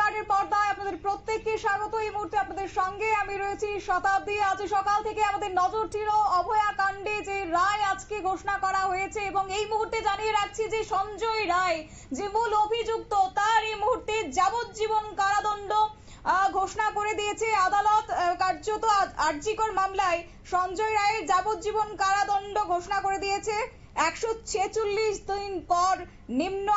সম্রাটের পর্দায় আপনাদের প্রত্যেককে স্বাগত। এই মুহূর্তে আপনাদের সঙ্গে আমি রয়েছি শতাব্দী। আজ সকাল থেকে আমাদের নজর ছিল অভয়া কাণ্ডে যে রায় আজকে ঘোষণা করা হয়েছে, এবং এই মুহূর্তে জানিয়ে রাখছি যে সঞ্জয় রায় যে মূল অভিযুক্ত, তার এই মুহূর্তে যাবজ্জীবন কারাদণ্ড ঘোষণা করে দিয়েছে আদালত। কার্যত আরজিকর মামলায় সঞ্জয় রায়ের যাবজ্জীবন কারাদণ্ড ঘোষণা করে দিয়েছে। 146 দিন পর নিম্ন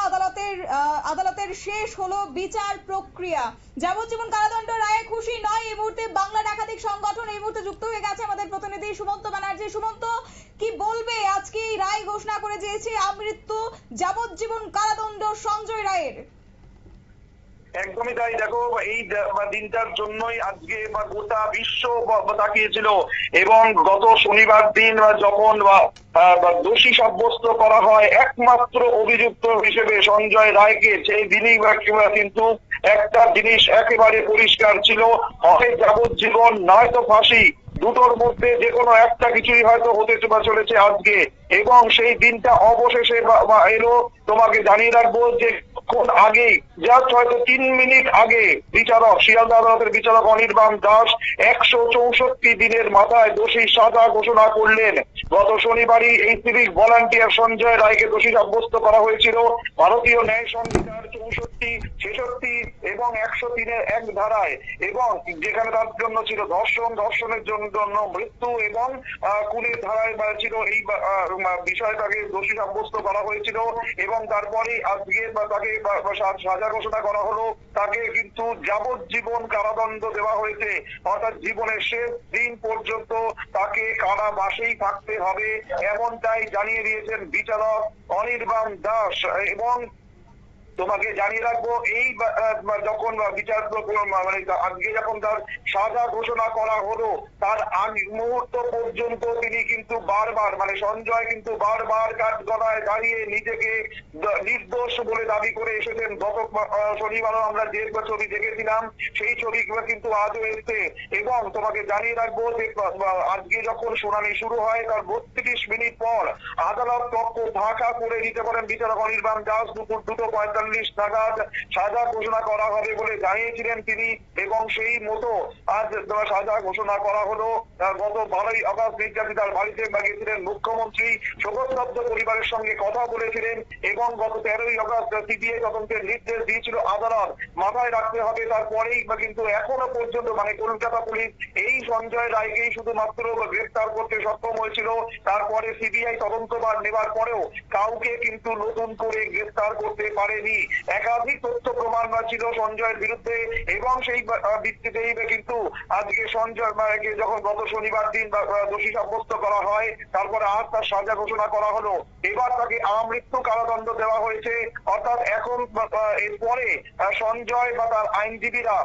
আদালতের শেষ হলো বিচার প্রক্রিয়া। যাবজ্জীবন কারাদণ্ড রায়ে খুশি নয় এই মুহূর্তে বাংলার একাধিক সংগঠন। এই মুহূর্তে যুক্ত হয়ে গেছে আমাদের প্রতিনিধি সুমন্ত ব্যানার্জি। সুমন্ত, কি বলবে? আজকে এই রায় ঘোষণা করে দিয়েছে আমৃত্যু যাবজ্জীবন কারাদণ্ড সঞ্জয় রায়ের। একদমই তাই। দেখো, এই দিনটার জন্যই আজকে গোটা বিশ্ব তাকিয়েছিল, এবং গত শনিবার দিন যখন দোষী সাব্যস্ত করা হয় একমাত্র অভিযুক্ত হিসেবে সঞ্জয় রায়কে, সেই দিনই কিন্তু একটা জিনিস একেবারে পরিষ্কার ছিল, হয় যাবজ্জীবন নয়তো ফাঁসি, দুটোর মধ্যে যে কোনো একটা কিছুই হয়তো হতে চলেছে আজকে। এবং সেই দিনটা অবশেষে এলো। তোমাকে জানিয়ে রাখবো যে আগে জাস্ট হয়তো 3 মিনিট আগে বিচারক, শিয়ালদা আদালতের বিচারক অনির্বাণ দাস 164 দিনের মাথায় দোষী সাজা ঘোষণা করলেন। গত শনিবারই এই সিভিক ভলান্টিয়ার সঞ্জয় রায়কে দোষী সাব্যস্ত করা হয়েছিল ভারতীয় ন্যায় সংহিতার 64, 66 এবং 103-এর এক ধারায়, এবং যেখানে তার জন্য ছিল ধর্ষণের জন্য মৃত্যু এবং খুনের ধারায় ছিল এই বিষয়টাকে দোষী সাব্যস্ত করা হয়েছিল। এবং তারপরে আজকে তাকে সাজা ঘোষণা করা হলো, তাকে কিন্তু যাবজ্জীবন কারাদণ্ড দেওয়া হয়েছে, অর্থাৎ জীবনের শেষ দিন পর্যন্ত তাকে কারাবাসেই থাকতে হবে, এমনটাই জানিয়ে দিয়েছেন বিচারক অনির্বাণ দাস। এবং তোমাকে জানিয়ে রাখবো, এই যখন বিচার মানে আজকে যখন তার সাজা ঘোষণা করা হলো, তার আগ মুহূর্ত পর্যন্ত তিনি কিন্তু বারবার, মানে সঞ্জয় কিন্তু বারবার কাঠগড়ায় দাঁড়িয়ে নিজেকে নির্দোষ বলে দাবি করে এসেছেন। গত শনিবারও আমরা যে ছবি দেখেছিলাম সেই ছবি কিন্তু আজও এসছে। এবং তোমাকে জানিয়ে রাখবো যে আজকে যখন শুনানি শুরু হয় তার 32 মিনিট পর আদালত পক্ষ ফাঁকা করে দিতে পারেন বিচারক অনির্বাণ দাস। দুপুর 2:45 নাগাদ সাজা ঘোষণা করা হবে বলে জানিয়েছিলেন তিনি, এবং সেই মতো আজ সাজা ঘোষণা করা হলো। গত 12ই আগস্ট নির্যাতিতার বাড়িতে গিয়েছিলেন মুখ্যমন্ত্রী, শোকস্তব্ধ পরিবারের সঙ্গে কথা বলেছিলেন, এবং গত 13ই আগস্ট সিবিআই তদন্তের নির্দেশ দিয়েছিল আদালত। মাথায় রাখতে হবে, তারপরেই কিন্তু এখনো পর্যন্ত মানে কলকাতা পুলিশ এই সঞ্জয় রায়কেই শুধুমাত্র গ্রেফতার করতে সক্ষম হয়েছিল। তারপরে সিবিআই তদন্তভার নেবার পরেও কাউকে কিন্তু নতুন করে গ্রেফতার করতে পারেনি। একাধিক তথ্য প্রমাণ ছিল সঞ্জয়ের বিরুদ্ধে, এবং সেই ভিত্তিতেই কিন্তু আজকে সঞ্জয় রায়কে যখন গত শনিবার দিন দোষী সাব্যস্ত করা হয়, তারপরে আজ তার সাজা ঘোষণা করা হলো। এবার তাকে আমৃত্যু কারাদণ্ড দেওয়া হয়েছে। অর্থাৎ এখন এরপরে সঞ্জয় বা তার আইনজীবীরা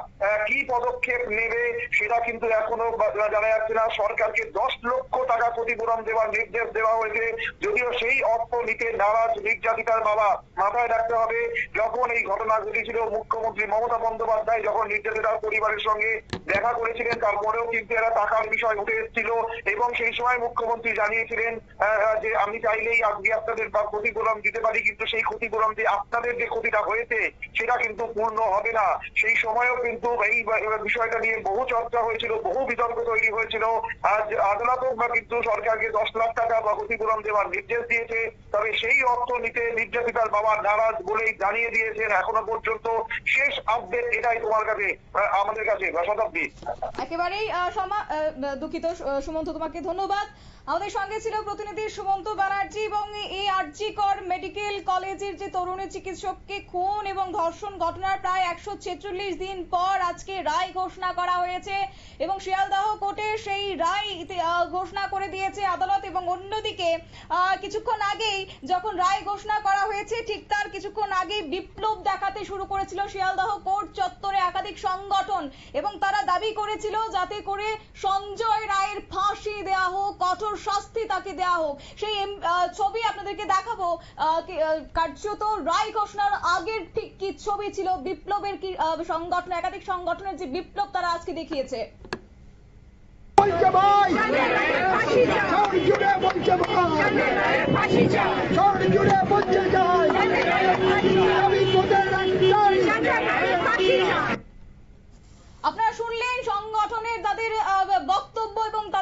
কি পদক্ষেপ নেবে সেটা কিন্তু এখনো জানা যাচ্ছে না। সরকারকে 10 লক্ষ টাকা ক্ষতিপূরণ দেওয়ার নির্দেশ দেওয়া হয়েছে, যদিও সেই অর্থ নিতে নারাজ নির্যাতিতার বাবা। মাথায় রাখতে হবে, যখন এই ঘটনা ঘটেছিল মুখ্যমন্ত্রী মমতা বন্দ্যোপাধ্যায় যখন নির্যাতিতার পরিবারের সঙ্গে দেখা করেছিলেন, তারপরেও কিন্তু এরা টাকার বিষয় উঠে এসেছিল, এবং সেই সময় মুখ্যমন্ত্রী জানিয়েছিলেন যে আমি চাইলেই আজকে আপনাদের ক্ষতিপূরণ দিতে পারি, কিন্তু সেই ক্ষতিপূরণ দিয়ে আপনাদের যে ক্ষতিটা হয়েছে সেটা কিন্তু পূর্ণ হবে না। সেই সময়ও কিন্তু এই বিষয়টা নিয়ে বহু চর্চা হয়েছিল, বহু বিতর্ক তৈরি হয়েছিল। আজ আদালতও কিন্তু সরকারকে 10 লাখ টাকা বা ক্ষতিপূরণ দেওয়ার নির্দেশ দিয়েছে, তবে সেই অর্থ নিতে নির্যাতিতার বাবা নারাজ বলেই জানিয়ে দিয়েছেন। এখনো পর্যন্ত শেষ আপডেট এটাই তোমার কাছে, আমাদের কাছে শতাব্দী। একেবারেই দুঃখিত সুমন্ত, তোমাকে ধন্যবাদ। আমাদের সঙ্গে ছিল প্রতিনিধি সুমন্ত ব্যানার্জি। এবং এই আরজিকর মেডিকেল কলেজের যে তরুণী চিকিৎসককে খুন এবং ধর্ষণ ঘটনার প্রায় 146 দিন পর আজকে রায় ঘোষণা করা হয়েছে, এবং শিয়ালদাহ কোর্টে সেই রায় ঘোষণা করে দিয়েছে আদালত। এবং অন্যদিকে কিছুক্ষণ আগেই যখন রায় ঘোষণা করা হয়েছে, ঠিক তার কিছুক্ষণ আগেই বিপ্লব দেখাতে শুরু করেছিল শিয়ালদাহ কোর্ট চত্বরে একাধিক সংগঠন, এবং তারা দাবি করেছিল যাতে করে সঞ্জয় রায়ের ফাঁসি দেওয়া হোক, কঠোর শাস্তি তাকে দেওয়া হোক। সেই ছবি আপনাদেরকে দেখাবো। কার্যত রায় ঘোষণার আগের ঠিক কি ছবি ছিল বিপ্লবের, কি সংগঠন, একাধিক সংগঠনের যে বিপ্লব তারা আজকে দেখিয়েছে।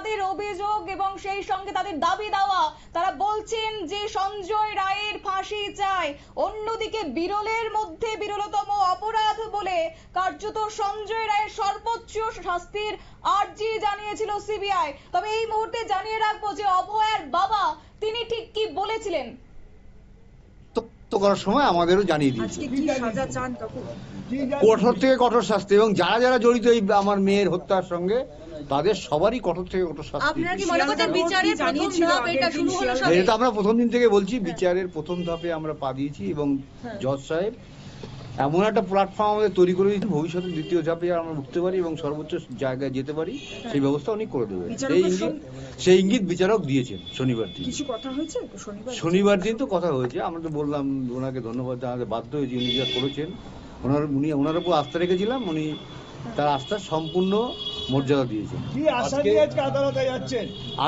তাদের অভিযোগ এবং সেই সঙ্গে তাদের দাবি দেওয়া, তারা বলছেন যে সঞ্জয় রায়ের ফাঁসি চাই। অন্যদিকে বিরলের মধ্যে বিরলতম অপরাধ বলে কার্যত সঞ্জয় রায়ের সর্বোচ্চ শাস্তির আর্জি জানিয়েছিল সিবিআই। তবে এই মুহূর্তে জানিয়ে রাখবো যে অভয়ার বাবা তিনি ঠিক কি বলেছিলেন করার সময় আমাদেরও জানিয়ে দিয়েছে আজকে কি সাজা চান কাকু? কঠোর থেকে কঠোর শাস্তি, এবং যারা যারা জড়িত এই আমার মেয়ের হত্যার সঙ্গে তাদের সবারই কঠোর থেকে কঠোর শাস্তি। আপনারা কি মনে করছেন বিচারের প্রথম ধাপ এটা শুরু হলো সবে? এটা আমরা প্রথম দিন থেকে বলছি, বিচারের প্রথম ধাপে আমরা পা দিয়েছি এবং জজ সাহেব এমন একটা প্ল্যাটফর্ম আমাদের তৈরি করে দিয়েছেন, ভবিষ্যতে দ্বিতীয় ধাপে আমরা উঠতে পারি এবং সর্বোচ্চ জায়গায় যেতে পারি সেই ব্যবস্থা উনি করে দেবেন। সেই ইঙ্গিত বিচারক দিয়েছেন শনিবার দিন। কিছু কথা হয়েছে শনিবার দিন তো কথা হয়েছে, আমরা তো বললাম ওনাকে ধন্যবাদ জানাতে বাধ্য হয়েছি, উনি যা করেছেন ওনার উপর আস্থা রেখেছিলাম, উনি তার আস্থার সম্পূর্ণ মর্যাদা দিয়েছেন।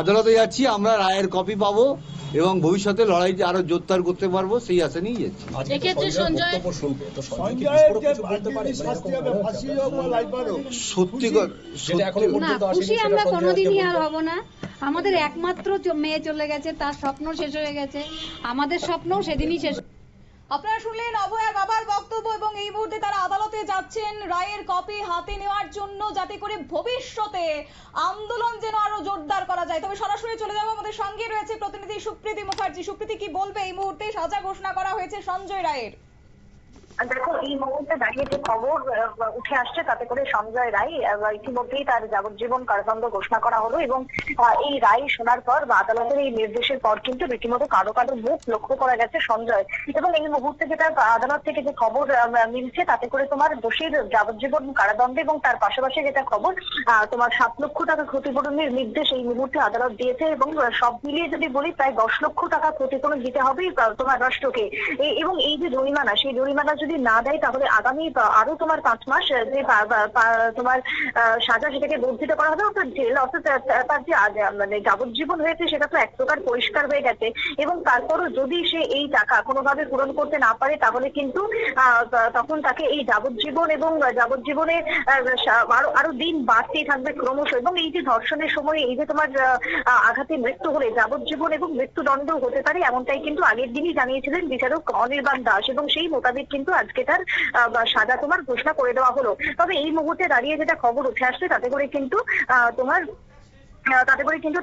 আদালতে যাচ্ছি, আমরা রায়ের কপি পাবো এবং ভবিষ্যতে লড়াইতে আরো জোরদার করতে পারবো সেই আশা নিয়ে যাচ্ছি। সত্যি খুশি আমরা কোনোদিনই আর হব না। আমাদের একমাত্র মেয়ে চলে গেছে, তার স্বপ্ন শেষ হয়ে গেছে, আমাদের স্বপ্নও সেদিনই শেষ। আপনারা শুনলেন অভয়ার বাবার বক্তব্য এবং এই মুহূর্তে তারা আদালতে যাচ্ছেন রায়ের কপি হাতে নেওয়ার জন্য, যাতে করে ভবিষ্যতে আন্দোলন যেন আরো জোরদার করা যায়। তবে সরাসরি চলে যাবো, আমাদের সঙ্গে রয়েছে প্রতিনিধি সুপ্রীতি মুখার্জি। সুপ্রীতি, কি বলবে এই মুহূর্তে সাজা ঘোষণা করা হয়েছে সঞ্জয় রায়ের? দেখো, এই মুহূর্তে দাঁড়িয়ে যে খবর উঠে আসছে তাতে করে সঞ্জয় রায় ইতিমধ্যেই তার যাবজ্জীবন কারাদণ্ড ঘোষণা করা হলো এবং এই রায় শোনার পর বা আদালতের এই নির্দেশের পর কিন্তু রীতিমতো কারো কারো মুখ লক্ষ্য করা গেছে সঞ্জয়। এবং এই মুহূর্তে যেটা আদালত থেকে যে খবর মিলছে তাতে করে তোমার দোষীর যাবজ্জীবন কারাদণ্ড এবং তার পাশাপাশি যেটা খবর তোমার 7 লক্ষ টাকা ক্ষতিপূরণের নির্দেশ এই মুহূর্তে আদালত দিয়েছে এবং সব মিলিয়ে যদি বলি প্রায় 10 লক্ষ টাকা ক্ষতিপূরণ দিতে হবে তোমার রাষ্ট্রকে। এবং এই যে জরিমানা, সেই জরিমানা যদি না দেয় তাহলে আগামী আরো তোমার 5 মাস যে তোমার সাজা সেটাকে বর্ধিত করা হবে, অর্থাৎ জেল, অর্থাৎ তার যে মানে যাবজ্জীবন হয়েছে সেটা তো এক প্রকার পরিষ্কার হয়ে গেছে। এবং তারপরও যদি সে এই টাকা কোনোভাবে পূরণ করতে না পারে তাহলে কিন্তু তখন তাকে এই যাবজ্জীবন এবং যাবজ্জীবনে আরো দিন বাড়তেই থাকবে ক্রমশ। এবং এই যে ধর্ষণের সময় এই যে তোমার আঘাতে মৃত্যু হলে যাবজ্জীবন এবং মৃত্যুদণ্ড হতে পারে, এমনটাই কিন্তু আগের দিনই জানিয়েছিলেন বিচারক অনির্বাণ দাস এবং সেই মোতাবেক কিন্তু আজকে তার সাজা তোমার ঘোষণা করে দেওয়া হলো। তবে এই মুহূর্তে দাঁড়িয়ে যেটা খবর উঠে আসছে তাতে করে কিন্তু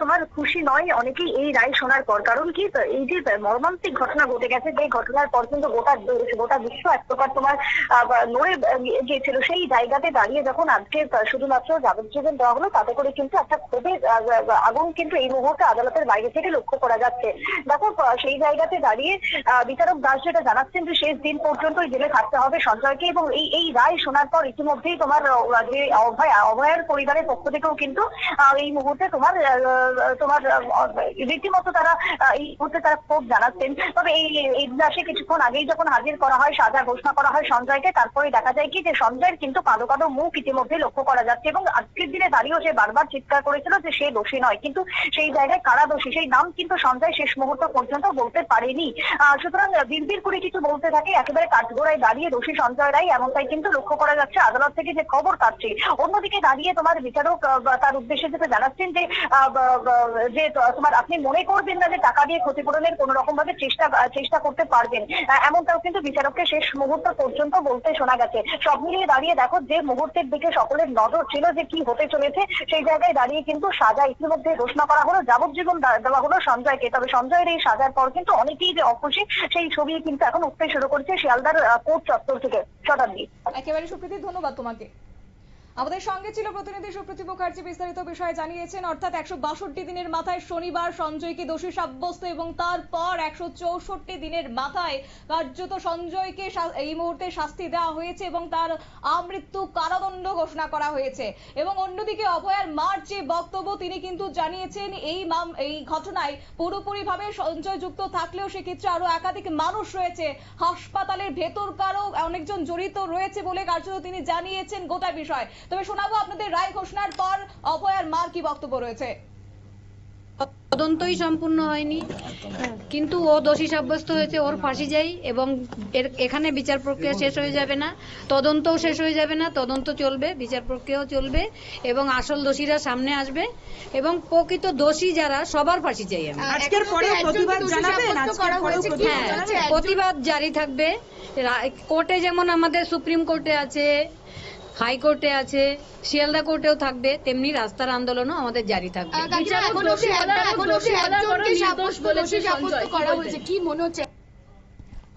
তোমার খুশি নয় অনেকেই এই রায় শোনার পর। কারণ কি, এই যে মর্মান্তিক ঘটনা ঘটে গেছে, যে ঘটনার পর কিন্তু গোটা বিশ্ব এক প্রকার তোমার নড়ে গিয়েছিল, সেই জায়গাতে দাঁড়িয়ে যখন আজকে শুধুমাত্র যাবজ্জীবন দেওয়া হলো তাতে করে কিন্তু একটা ক্ষোভের আগুন কিন্তু এই মুহূর্তে আদালতের বাইরে থেকে লক্ষ্য করা যাচ্ছে। দেখো, সেই জায়গাতে দাঁড়িয়ে বিচারক দাস যেটা জানাচ্ছেন যে শেষ দিন পর্যন্ত জেলে থাকতে হবে সঞ্জয়কে। এবং এই রায় শোনার পর ইতিমধ্যেই তোমার যে অভয়ের পরিবারের পক্ষ থেকেও কিন্তু এই মুহূর্তে তোমার রীতিমতো তারা এই মুহূর্তে তারা ক্ষোভ জানাচ্ছেন। তবে এই ইজলাসে কিছুক্ষণ আগেই যখন হাজির করা হয়, সাজা ঘোষণা করা হয় সঞ্জয়কে, তারপরে দেখা যায় কি যে সঞ্জয়ের কিন্তু কালো কালো মুখ ইতিমধ্যে লক্ষ্য করা যাচ্ছে। এবং আজকের দিনে দাঁড়িয়েও সে বারবার চিৎকার করেছিল যে সে দোষী নয়, কিন্তু সেই জায়গায় কারা দোষী সেই নাম কিন্তু সঞ্জয় শেষ মুহূর্ত পর্যন্ত বলতে পারেনি। সুতরাং বিড়বিড় করে কিছু বলতে থাকে, একেবারে কাঠগোড়ায় দাঁড়িয়ে দোষী সঞ্জয় রায়, এমনটাই কিন্তু লক্ষ্য করা যাচ্ছে আদালত থেকে যে খবর পাচ্ছি। অন্যদিকে দাঁড়িয়ে তোমার বিচারক তার উদ্দেশ্যে যেটা জানাচ্ছেন যে তোমার আপনি মনে করবেন না যে টাকা দিয়ে ক্ষতিপূরণের কোন রকম ভাবে চেষ্টা করতে পারবেন, এমনটাও কিন্তু বিচারককে শেষ মুহূর্ত পর্যন্ত বলতে শোনা গেছে। সব মিলিয়ে দাঁড়িয়ে দেখো, যে মুহূর্তের দিকে সকলের নজর ছিল যে কি হতে চলেছে, সেই জায়গায় দাঁড়িয়ে কিন্তু সাজা ইতিমধ্যে ঘোষণা করা হলো, যাবজ্জীবন দেওয়া হলো সঞ্জয়কে। তবে সঞ্জয়ের এই সাজার পর কিন্তু অনেকেই যে অখুশি সেই ছবি কিন্তু এখন উঠতে শুরু করেছে শিয়ালদার কোর্ট চত্বর থেকে। শতাব্দী, একেবারে সুপ্রীতি, ধন্যবাদ তোমাকে। আমাদের সঙ্গে ছিল প্রতিনিধি সুপ্রীতি মুখার্জি, বিস্তারিত বিষয়ে জানিয়েছেন। অর্থাৎ 162 দিনের মাথায় শনিবার সঞ্জয়কে দোষী সাব্যস্ত এবং তারপর 164 দিনের মাথায় কার্যত সঞ্জয়কে এই মুহূর্তে শাস্তি দেওয়া হয়েছে এবং তার আমৃত্যু কারাদণ্ড ঘোষণা করা হয়েছে। এবং অন্যদিকে অভয়ার মার যে বক্তব্য, তিনি কিন্তু জানিয়েছেন এই ঘটনায় পুরোপুরিভাবে সঞ্জয় যুক্ত থাকলেও সেক্ষেত্রে আরো একাধিক মানুষ রয়েছে, হাসপাতালের ভেতরকারও অনেকজন জড়িত রয়েছে বলে কার্যত তিনি জানিয়েছেন গোটা বিষয়। তবে শোনাবো আপনাদের রায় ঘোষণার পর অভয়ার মার কি বক্তব্য রয়েছে। তদন্তই সম্পূর্ণ হয়নি, কিন্তু ও দোষী সাব্যস্ত হয়েছে, ওর ফাঁসি চাই এবং এখানে বিচার প্রক্রিয়া শেষ হয়ে যাবে না, তদন্তও শেষ হয়ে যাবে না, তদন্ত চলবে, বিচার প্রক্রিয়াও চলবে এবং আসল দোষীরা সামনে আসবে এবং প্রকৃত দোষী যারা সবার ফাঁসি চাই আমি। আজকের পরে প্রতিবাদ জানাবেন? হ্যাঁ, প্রতিবাদ জারি থাকবে। কোর্টে যেমন আমাদের সুপ্রিম কোর্টে আছে, হাইকোর্টে আছে, শিয়ালদা কোর্টেও থাকবে, তেমনি রাস্তার আন্দোলনও আমাদের জারি থাকবে।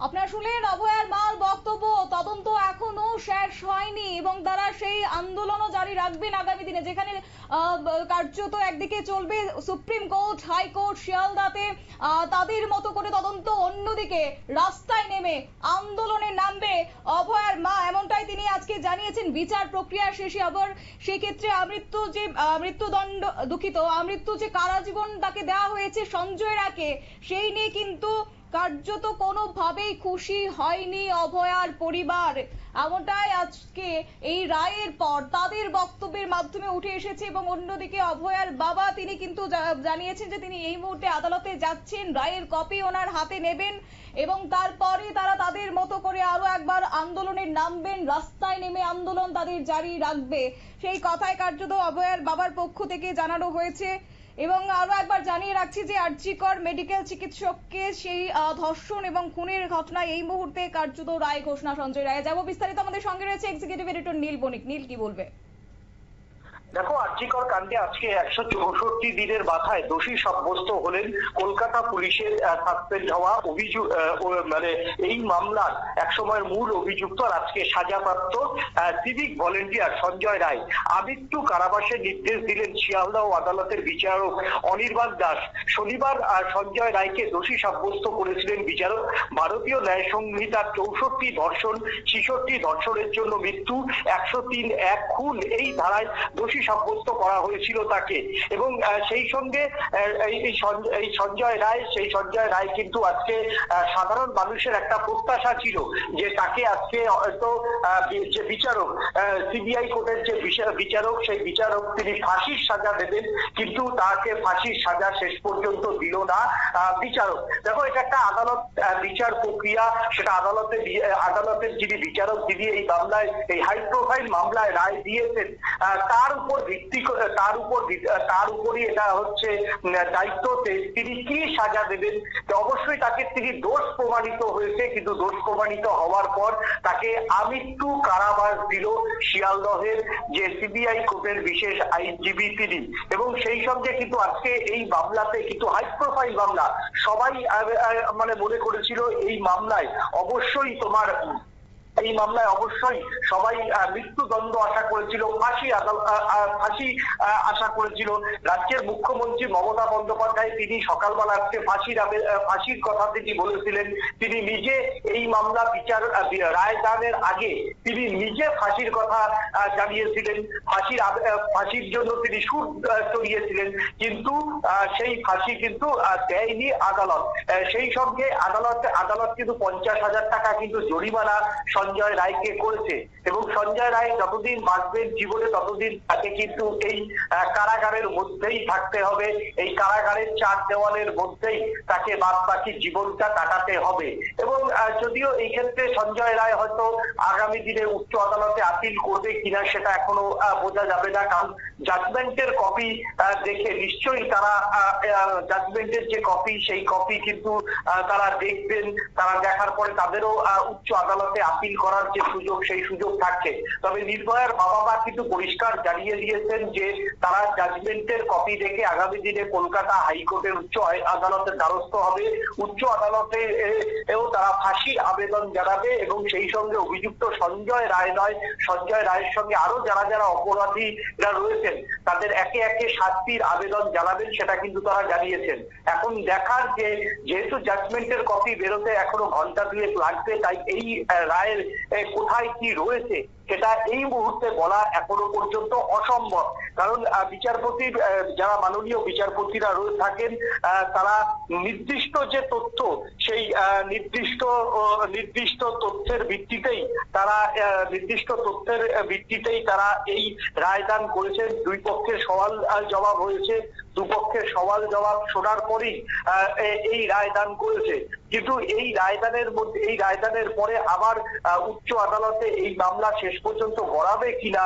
আপনারা শুনলেন অভয়ার মার বক্তব্য। তদন্ত এখনো শেষ হয়নি এবং তারা সেই আন্দোলনও জারি রাখবেন আগামী দিনে, যেখানে কার্যত একদিকে চলবে সুপ্রিম কোর্ট, হাইকোর্ট, শিয়ালদাতে তাদের মতো করে তদন্ত, অন্যদিকে রাস্তায় নেমে আন্দোলনে নামবে অভয়ার মা, এমনটাই তিনি আজকে জানিয়েছেন। বিচার প্রক্রিয়া শেষে আবার সেক্ষেত্রে আমৃত্যু যে কারাজীবন তাকে দেওয়া হয়েছে সঞ্জয় রায়কে, সেই নিয়ে কিন্তু কার্যত কোনোভাবেই খুশি হয়নি অভয়ার পরিবার, এমনটাই আজকে এই রায়ের পর তাদের বক্তব্যের মাধ্যমে উঠে এসেছে। এবং অন্যদিকে অভয়ার বাবা তিনি কিন্তু জানিয়েছেন যে তিনি এই মুহূর্তে আদালতে যাচ্ছেন, রায়ের কপি ওনার হাতে নেবেন এবং তারপরে তারা তাদের মতো করে আরো একবার আন্দোলনে নামবেন, রাস্তায় নেমে আন্দোলন তাদের জারি রাখবে, সেই কথায় কার্যত অভয়ার বাবার পক্ষ থেকে জানানো হয়েছে। এবং আরো একবার জানিয়ে রাখছি যে আরজিকর মেডিকেল চিকিৎসককে সেই ধর্ষণ এবং খুনের ঘটনায় এই মুহূর্তে কার্যত রায় ঘোষণা সঞ্জয় রায়। যাব বিস্তারিত, আমাদের সঙ্গে রয়েছে এক্সিকিউটিভ এডিটর নীল বণিক। নীল, কি বলবে? দেখো, আরজিকর কাণ্ডে আজকে 164 দিনের মাথায় দোষী সাব্যস্ত হলেন কলকাতা পুলিশের সাসপেন্ড হওয়া অভিযোগ, মানে এই মামলার একসময়ের মূল অভিযুক্ত আর আজকে সাজাপ্রাপ্ত সিভিক ভলেন্টিয়ার সঞ্জয় রায়। আমৃত্যু কারাবাসের নির্দেশ দিলেন শিয়ালদহ আদালতের বিচারক অনির্বাণ দাস। শনিবার সঞ্জয় রায়কে দোষী সাব্যস্ত করেছিলেন বিচারক। ভারতীয় ন্যায় সংহিতার 64 ধর্ষণ, 66 ধর্ষণের জন্য মৃত্যু, 103(1) খুন এই ধারায় দোষী সাব্যস্ত করা হয়েছিল তাকে। এবং সেই সঙ্গে এই সঞ্জয় রায় কিন্তু আজকে সাধারণ মানুষের একটা প্রত্যাশা ছিল যে তাকে আজকে হয়তো যে বিচারক, সিবিআই কোর্টের যে বিচারক, সেই বিচারক তিনি ফাঁসির সাজা দেবেন, কিন্তু তাকে ফাঁসির সাজা শেষ পর্যন্ত দিল না বিচারক। দেখো, এটা একটা আদালত বিচার প্রক্রিয়া, সেটা আদালতের যিনি বিচারক, তিনি এই মামলায়, এই হাই প্রোফাইল মামলায় রায় দিয়েছেন, তার উপরই এটা হচ্ছে দায়িত্ব তিনি কি সাজা দেবেন। অবশ্যই তাকে তিনি দোষ প্রমাণিত হয়েছে, কিন্তু দোষ প্রমাণিত হওয়ার পর তাকে আমৃত্যু কারাবাস দিল শিয়ালদহের যে সিবিআই কোর্টের বিশেষ আইনজীবী তিনি। এবং সেই সঙ্গে কিন্তু আজকে এই মামলাতে কিন্তু হাই প্রোফাইল মামলা, সবাই মানে মনে করেছিল এই মামলায় অবশ্যই সবাই মৃত্যুদণ্ড আশা করেছিল, ফাঁসি আশা করেছিল। রাজ্যের মুখ্যমন্ত্রী মমতা বন্দ্যোপাধ্যায় তিনি সকালবেলা আজকে ফাঁসির কথা তিনি বলেছিলেন। তিনি নিজে এই মামলা রায়দানের আগে তিনি নিজে ফাঁসির কথা জানিয়েছিলেন, ফাঁসির জন্য তিনি সুর চড়িয়েছিলেন, কিন্তু সেই ফাঁসি কিন্তু দেয়নি আদালত। সেই সঙ্গে আদালত কিন্তু 50,000 টাকা কিন্তু জরিমানা সঞ্জয় রায়কে করেছে। এবং সঞ্জয় রায় যতদিন বাঁচবেন জীবনে, ততদিন তাকে কিন্তু এই কারাগারের মধ্যেই থাকতে হবে, এই কারাগারের 4 দেওয়ালের মধ্যেই তাকে বাকি জীবনটা কাটাতে হবে। এবং যদিও এই ক্ষেত্রে সঞ্জয় রায় হয়তো আগামী দিনে উচ্চ আদালতে আপিল করবে কিনা সেটা এখনো বোঝা যাবে না, কারণ জাজমেন্টের কপি দেখে নিশ্চয়ই তারা জাজমেন্টের যে কপি, সেই কপি কিন্তু তারা দেখবেন, তারা দেখার পরে তাদেরও উচ্চ আদালতে আপিল করার যে সুযোগ, সেই সুযোগ থাকছে। তবে নির্ভয়ার বাবা মা কিন্তু পরিষ্কার জানিয়ে দিয়েছেন যে তারা জাজমেন্টের কপি দেখে আগামী দিনে কলকাতা হাইকোর্টের উচ্চ আদালতের দ্বারস্থ হবে, উচ্চ আদালতে এও তারা ফাঁসির আবেদন জানাবে। এবং সেই সঙ্গে অভিযুক্ত সঞ্জয় রায় নয়, সঞ্জয় রায়ের সঙ্গে আরো যারা অপরাধীরা রয়েছেন তাদের একে একে শাস্তির আবেদন জানাবেন, সেটা কিন্তু তারা জানিয়েছেন। এখন দেখার যে যেহেতু জাজমেন্টের কপি বেরোতে এখনো ঘন্টা 2 লাগবে, তাই এই রায়ের কোথায় কি রয়েছে সেটা এই মুহূর্তে বলা এখনো পর্যন্ত অসম্ভব। কারণ বিচারপতির যারা মাননীয় বিচারপতিরা রয়ে থাকেন তারা নির্দিষ্ট যে তথ্য সেই নির্দিষ্ট তথ্যের ভিত্তিতেই তারা এই রায়দান করেছেন। দুই পক্ষের সওয়াল জবাব হয়েছে, দুপক্ষের সওয়াল জবাব শোনার পরেই এই রায়দান করেছে। কিন্তু এই রায়দানের পরে আবার উচ্চ আদালতে এই মামলা শেষ পর্যন্ত গড়াবে কিনা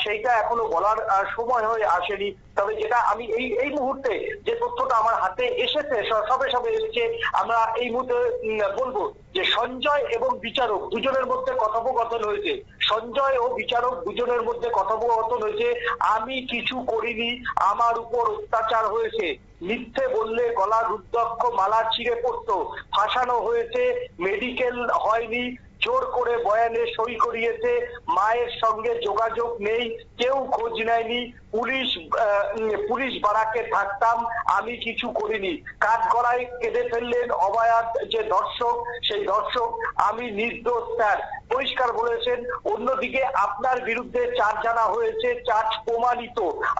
সেইটা এখনো বলার সময় হয়ে আসেনি। তবে যেটা আমি এই মুহূর্তে যে তথ্যটা আমার হাতে এসেছে, সবে এসেছে, আমরা এই মুহূর্তে বলবো যে সঞ্জয় এবং বিচারক দুজনের মধ্যে কথোপকথন হয়েছে। সঞ্জয় ও বিচারক দুজনের মধ্যে কথোপকথন হয়েছে। আমি কিছু করিনি, আমার উপর অত্যাচার হয়েছে, মিথ্যে বললে গলা রুদ্রাক্ষ মালা ছিঁড়ে পড়তো, ফাঁসানো হয়েছে, মেডিকেল হয়নি, জোর করে বয়ানে সই করিয়েছে, মায়ের সঙ্গে যোগাযোগ নেই, কেউ খোঁজ নেয়নি, পুলিশ বারাকে থাকতাম, আমি কিছু করিনি। কাঠগড়ায় কেঁদে ফেললেন অভয়ার যে দর্শক, সেই দর্শক, আমি নির্দোষ স্যার, পরিষ্কার বলেছেন। অন্যদিকে আপনার বিরুদ্ধে চার্জ আনা হয়েছে, চার্জ প্রমাণিত,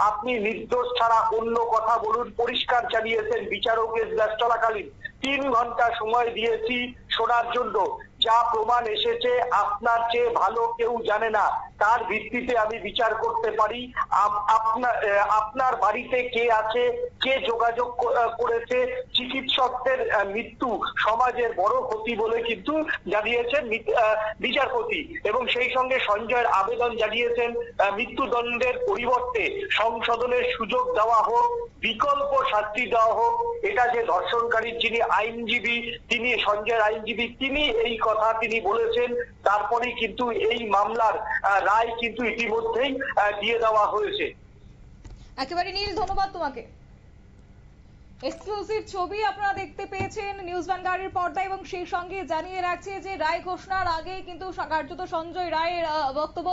আপনি নির্দোষ ছাড়া অন্য কথা বলুন, পরিষ্কার জানিয়েছেন বিচারক এজলাস চলাকালীন। 3 ঘন্টা সময় দিয়েছি শোনার জন্য, যা প্রমাণ এসেছে আপনার চেয়ে ভালো কেউ জানে না, তার ভিত্তিতে আমি বিচার করতে পারি। আপনার বাড়িতে কে আছে, কে যোগাযোগ করেছে, চিকিৎসকদের মৃত্যু সমাজের বড় ক্ষতি বলে কিন্তু জানিয়েছেন বিচারপতি। এবং সেই সঙ্গে সঞ্জয়ের আবেদন জানিয়েছেন মৃত্যুদণ্ডের পরিবর্তে সংশোধনের সুযোগ দেওয়া হোক, বিকল্প শাস্তি দেওয়া হোক। এটা যে ধর্ষণকারীর যিনি আইনজীবী, তিনি সঞ্জয়ের আইনজীবী, তিনি এই কথা তিনি বলেছেন। তারপরেই কিন্তু এই মামলার রায় কিন্তু ইতিমধ্যেই দিয়ে দেওয়া হয়েছে। একেবারে নীল, ধন্যবাদ তোমাকে। এক্সক্লুসিভ ছবি আপনারা দেখতে পেয়েছেন নিউজ ভ্যানগার্ডের পর্দায়, এবং সেই সঙ্গে জানিয়ে রাখছে যে রায় ঘোষণার আগে কিন্তু কার্যত সঞ্জয় রায়ের বক্তব্য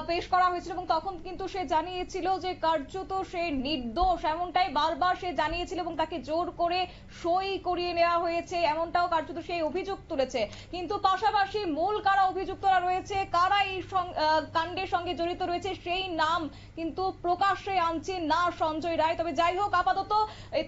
পেশ করা হয়েছিল, এবং তখন কিন্তু সে জানিয়েছিল যে কার্যত সে নির্দোষ, এমনটাই বারবার সে জানিয়েছিল, এবং তাকে জোর করে সই করিয়ে নেওয়া হয়েছে, এমনটাও কার্যত সেই অভিযোগ তুলেছে। কিন্তু পাশাপাশি মূল কারা অভিযুক্তরা রয়েছে, কারা এই কাণ্ডের সঙ্গে জড়িত রয়েছে, সেই নাম কিন্তু প্রকাশ্যে আনছে না সঞ্জয় রায়। তবে যাই হোক, আপাতত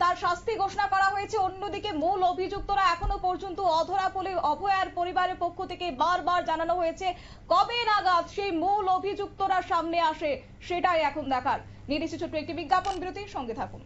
তার শাস্তি ঘোষণা করা হয়েছে। অন্যদিকে মূল অভিযুক্তরা এখনো পর্যন্ত অধরা বলে অভয়ার পরিবারের পক্ষ থেকে বারবার জানানো হয়েছে। কবে নাগাদ সেই মূল অভিযুক্তরা সামনে আসে সেটাই এখন দেখার। নিয়ে নিচ্ছি ছোট্ট একটি বিজ্ঞাপন বিরতি, সঙ্গে থাকুন।